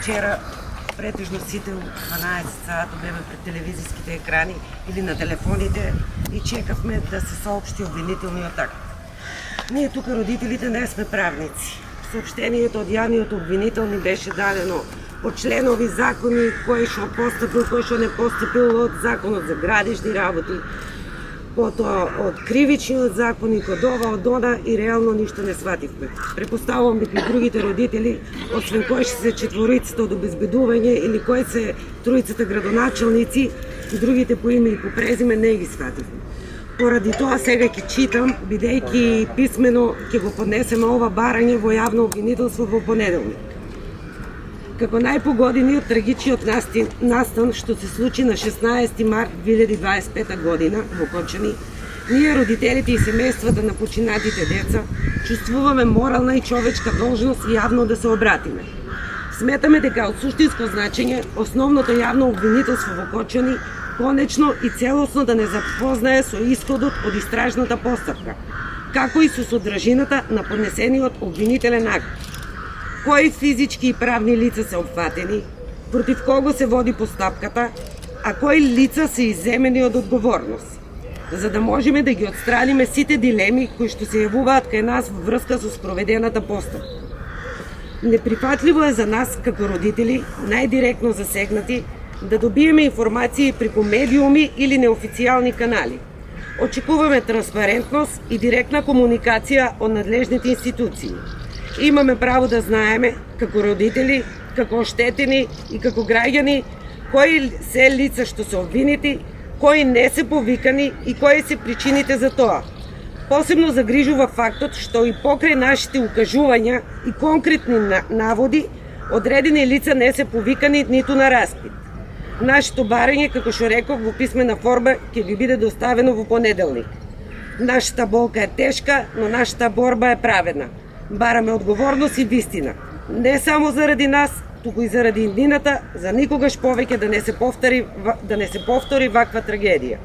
вчера претежно сите 12 сата беме пред телевизиските екрани или на телефоните и чекавме да се соопшти обвинителниот акт. Ние тука родителите не сме правници. Сообщението од јавниот обвинител ни беше дадено од членови закони, кој што постапил, кој што не постапил од законот за градежни работи, потоа од кривичниот закон и код ова, од она и реално ништо не свативме. Препоставувам дека и другите родители, освен кои ще се четворицата од обезбедување или кои се троицата градоначалници и другите по име и по презиме не ги свативме. Поради тоа сега ќе читам, бидејќи писмено ќе го поднесеме ова барање во јавно обвинителство во понеделник. Како најпогодени од трагичниот настан што се случи на 16 март 2025 година во Кончани, ние родителите и семејствата на починатите деца чувствуваме морална и човечка должност јавно да се обратиме. Сметаме дека од суштинско значење основното јавно обвинителство во Кончани конечно и целосно да не запознае со исходот од истражната постапка, како и со содржината на поднесениот обвинителен акт. Кои физички и правни лица се опфатени, против кого се води постапката, а кои лица се изземени од одговорност, за да можеме да ги отстраниме сите дилеми кои што се јавуваат кај нас во врска со спроведената постапка. Неприфатливо е за нас како родители, најдиректно засегнати, да добиеме информации преку медиуми или неофицијални канали. Очекуваме транспарентност и директна комуникација од надлежните институции. Имаме право да знаеме, како родители, како оштетени и како граѓани, кои се лица што се обвинети, кои не се повикани и кои се причините за тоа. Посебно загрижува фактот што и покрај нашите укажувања и конкретни наводи, одредени лица не се повикани ниту на распит. Нашето барање, како што реков, во писмена форма ќе ви биде доставено во понеделник. Нашата болка е тешка, но нашата борба е праведна. Бараме одговорност и вистина. Не само заради нас, туку и заради иднината, за никогаш повеќе да не се повтори ваква трагедија.